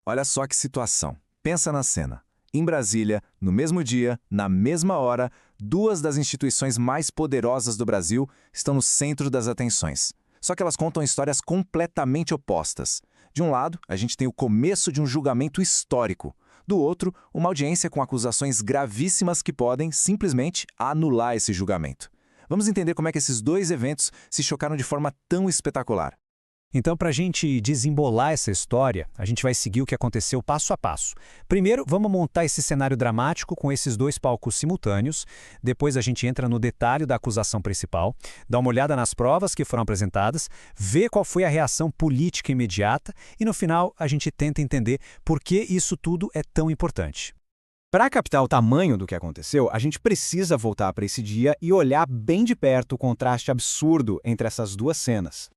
Olha só que situação. Pensa na cena. Em Brasília, no mesmo dia, na mesma hora, duas das instituições mais poderosas do Brasil estão no centro das atenções. Só que elas contam histórias completamente opostas. De um lado, a gente tem o começo de um julgamento histórico. Do outro, uma audiência com acusações gravíssimas que podem, simplesmente, anular esse julgamento. Vamos entender como é que esses dois eventos se chocaram de forma tão espetacular. Então, para a gente desembolar essa história, a gente vai seguir o que aconteceu passo a passo. Primeiro, vamos montar esse cenário dramático com esses dois palcos simultâneos. Depois a gente entra no detalhe da acusação principal, dá uma olhada nas provas que foram apresentadas, vê qual foi a reação política imediata e, no final, a gente tenta entender por que isso tudo é tão importante. Para captar o tamanho do que aconteceu, a gente precisa voltar para esse dia e olhar bem de perto o contraste absurdo entre essas duas cenas.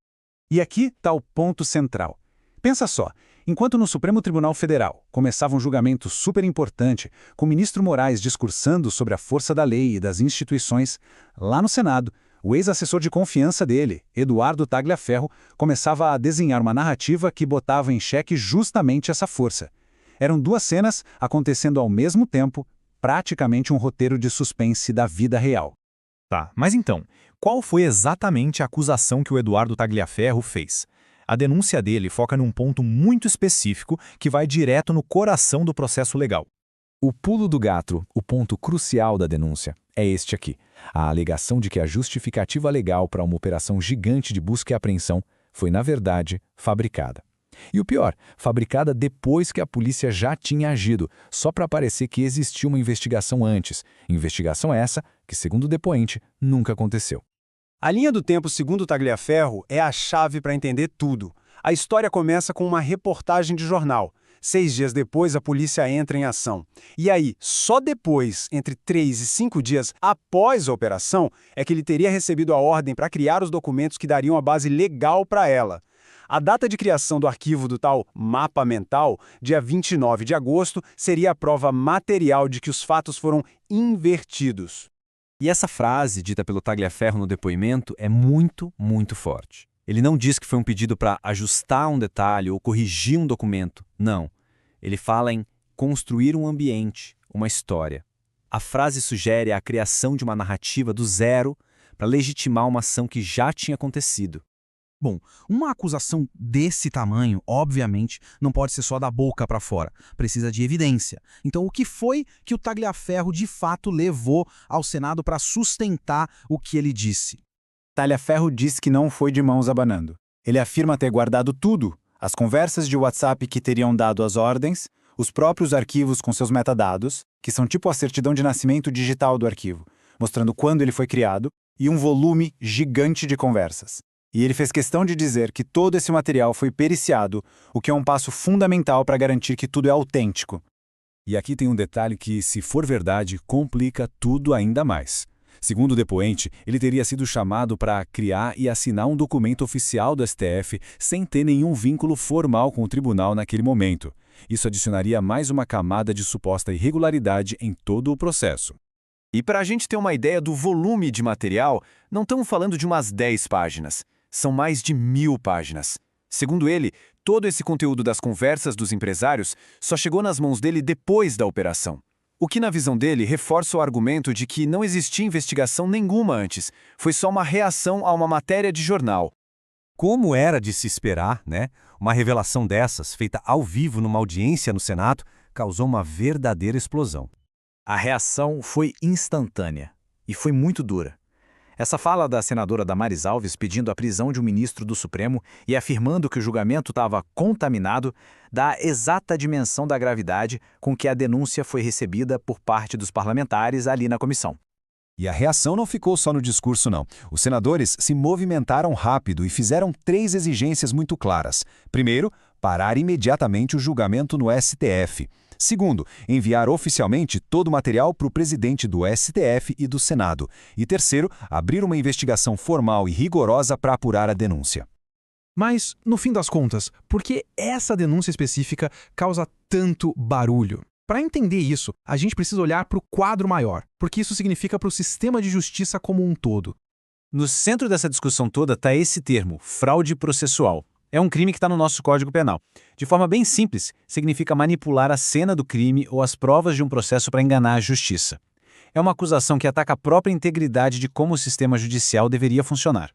E aqui está o ponto central. Pensa só, enquanto no Supremo Tribunal Federal começava um julgamento super importante, com o ministro Moraes discursando sobre a força da lei e das instituições, lá no Senado, o ex-assessor de confiança dele, Eduardo Tagliaferro, começava a desenhar uma narrativa que botava em xeque justamente essa força. Eram duas cenas acontecendo ao mesmo tempo, praticamente um roteiro de suspense da vida real. Tá, mas então, qual foi exatamente a acusação que o Eduardo Tagliaferro fez? A denúncia dele foca num ponto muito específico que vai direto no coração do processo legal. O pulo do gato, o ponto crucial da denúncia, é este aqui. A alegação de que a justificativa legal para uma operação gigante de busca e apreensão foi, na verdade, fabricada. E o pior, fabricada depois que a polícia já tinha agido, só para parecer que existia uma investigação antes. Investigação essa que, segundo o depoente, nunca aconteceu. A linha do tempo, segundo Tagliaferro, é a chave para entender tudo. A história começa com uma reportagem de jornal. 6 dias depois, a polícia entra em ação. E aí, só depois, entre 3 e 5 dias após a operação, é que ele teria recebido a ordem para criar os documentos que dariam a base legal para ela. A data de criação do arquivo do tal mapa mental, dia 29 de agosto, seria a prova material de que os fatos foram invertidos. E essa frase, dita pelo Tagliaferro no depoimento, é muito, muito forte. Ele não diz que foi um pedido para ajustar um detalhe ou corrigir um documento. Não. Ele fala em construir um ambiente, uma história. A frase sugere a criação de uma narrativa do zero para legitimar uma ação que já tinha acontecido. Bom, uma acusação desse tamanho, obviamente, não pode ser só da boca para fora. Precisa de evidência. Então, o que foi que o Tagliaferro de fato levou ao Senado para sustentar o que ele disse? Tagliaferro disse que não foi de mãos abanando. Ele afirma ter guardado tudo: as conversas de WhatsApp que teriam dado as ordens, os próprios arquivos com seus metadados, que são tipo a certidão de nascimento digital do arquivo, mostrando quando ele foi criado, e um volume gigante de conversas. E ele fez questão de dizer que todo esse material foi periciado, o que é um passo fundamental para garantir que tudo é autêntico. E aqui tem um detalhe que, se for verdade, complica tudo ainda mais. Segundo o depoente, ele teria sido chamado para criar e assinar um documento oficial do STF sem ter nenhum vínculo formal com o tribunal naquele momento. Isso adicionaria mais uma camada de suposta irregularidade em todo o processo. E para a gente ter uma ideia do volume de material, não estamos falando de umas 10 páginas. São mais de 1000 páginas. Segundo ele, todo esse conteúdo das conversas dos empresários só chegou nas mãos dele depois da operação. O que, na visão dele, reforça o argumento de que não existia investigação nenhuma antes. Foi só uma reação a uma matéria de jornal. Como era de se esperar, né? Uma revelação dessas, feita ao vivo numa audiência no Senado, causou uma verdadeira explosão. A reação foi instantânea e foi muito dura. Essa fala da senadora Damares Alves pedindo a prisão de um ministro do Supremo e afirmando que o julgamento estava contaminado dá a exata dimensão da gravidade com que a denúncia foi recebida por parte dos parlamentares ali na comissão. E a reação não ficou só no discurso, não. Os senadores se movimentaram rápido e fizeram 3 exigências muito claras. Primeiro, parar imediatamente o julgamento no STF. Segundo, enviar oficialmente todo o material para o presidente do STF e do Senado. E terceiro, abrir uma investigação formal e rigorosa para apurar a denúncia. Mas, no fim das contas, por que essa denúncia específica causa tanto barulho? Para entender isso, a gente precisa olhar para o quadro maior, porque isso significa para o sistema de justiça como um todo. No centro dessa discussão toda está esse termo, fraude processual. É um crime que está no nosso Código Penal. De forma bem simples, significa manipular a cena do crime ou as provas de um processo para enganar a justiça. É uma acusação que ataca a própria integridade de como o sistema judicial deveria funcionar.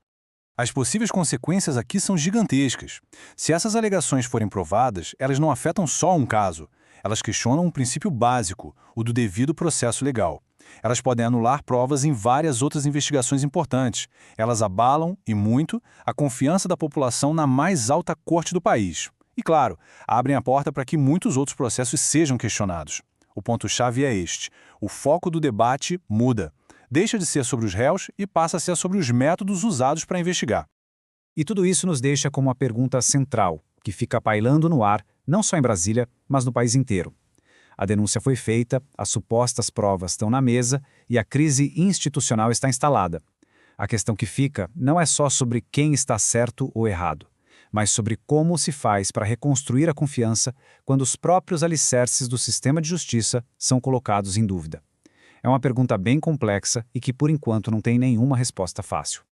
As possíveis consequências aqui são gigantescas. Se essas alegações forem provadas, elas não afetam só um caso. Elas questionam um princípio básico, o do devido processo legal. Elas podem anular provas em várias outras investigações importantes. Elas abalam, e muito, a confiança da população na mais alta corte do país. E, claro, abrem a porta para que muitos outros processos sejam questionados. O ponto-chave é este. O foco do debate muda. Deixa de ser sobre os réus e passa a ser sobre os métodos usados para investigar. E tudo isso nos deixa com uma pergunta central, que fica pairando no ar, não só em Brasília, mas no país inteiro. A denúncia foi feita, as supostas provas estão na mesa e a crise institucional está instalada. A questão que fica não é só sobre quem está certo ou errado, mas sobre como se faz para reconstruir a confiança quando os próprios alicerces do sistema de justiça são colocados em dúvida. É uma pergunta bem complexa e que, por enquanto, não tem nenhuma resposta fácil.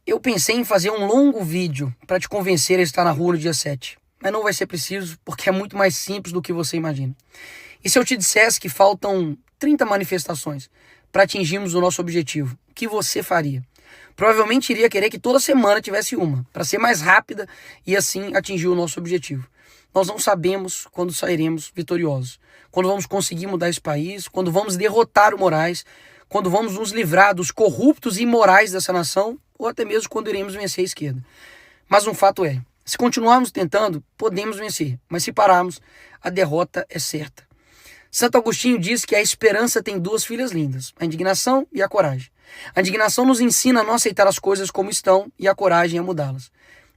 Eu pensei em fazer um longo vídeo para te convencer a estar na rua no dia 7, mas não vai ser preciso porque é muito mais simples do que você imagina. E se eu te dissesse que faltam 30 manifestações para atingirmos o nosso objetivo, o que você faria? Provavelmente iria querer que toda semana tivesse uma, para ser mais rápida e assim atingir o nosso objetivo. Nós não sabemos quando sairemos vitoriosos, quando vamos conseguir mudar esse país, quando vamos derrotar o Moraes, quando vamos nos livrar dos corruptos e imorais dessa nação, ou até mesmo quando iremos vencer a esquerda. Mas um fato é, se continuarmos tentando, podemos vencer, mas se pararmos, a derrota é certa. Santo Agostinho diz que a esperança tem duas filhas lindas, a indignação e a coragem. A indignação nos ensina a não aceitar as coisas como estão e a coragem a mudá-las.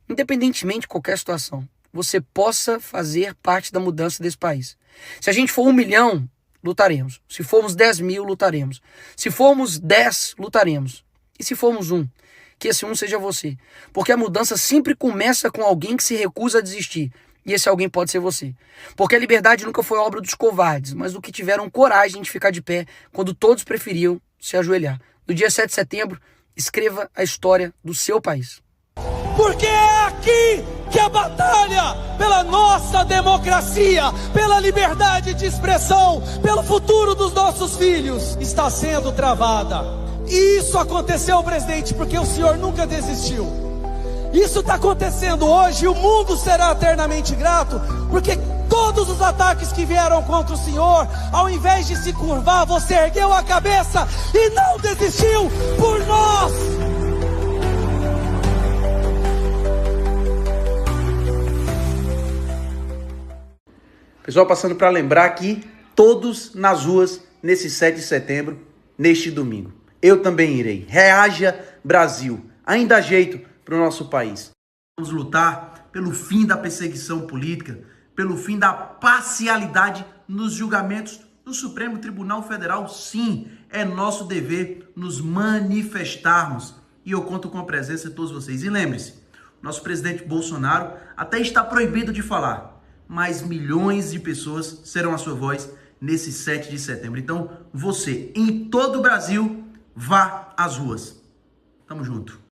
Independentemente de qualquer situação, você possa fazer parte da mudança desse país. Se a gente for 1 milhão, lutaremos. Se formos 10 mil, lutaremos. Se formos 10, lutaremos. E se formos 1, que esse 1 seja você. Porque a mudança sempre começa com alguém que se recusa a desistir. E esse alguém pode ser você. Porque a liberdade nunca foi obra dos covardes, mas do que tiveram coragem de ficar de pé quando todos preferiam se ajoelhar. No dia 7 de setembro, escreva a história do seu país. Porque é aqui que a batalha pela nossa democracia, pela liberdade de expressão, pelo futuro dos nossos filhos está sendo travada. E isso aconteceu, presidente, porque o senhor nunca desistiu. Isso está acontecendo hoje e o mundo será eternamente grato, porque todos os ataques que vieram contra o senhor, ao invés de se curvar, você ergueu a cabeça e não desistiu por nós. Pessoal, passando para lembrar que todos nas ruas nesse 7 de setembro, neste domingo. Eu também irei. Reaja Brasil. Ainda há jeito para o nosso país. Vamos lutar pelo fim da perseguição política, pelo fim da parcialidade nos julgamentos do Supremo Tribunal Federal. Sim, é nosso dever nos manifestarmos. E eu conto com a presença de todos vocês. E lembre-se, nosso presidente Bolsonaro até está proibido de falar, mas milhões de pessoas serão a sua voz nesse 7 de setembro. Então, você, em todo o Brasil, vá às ruas. Tamo junto.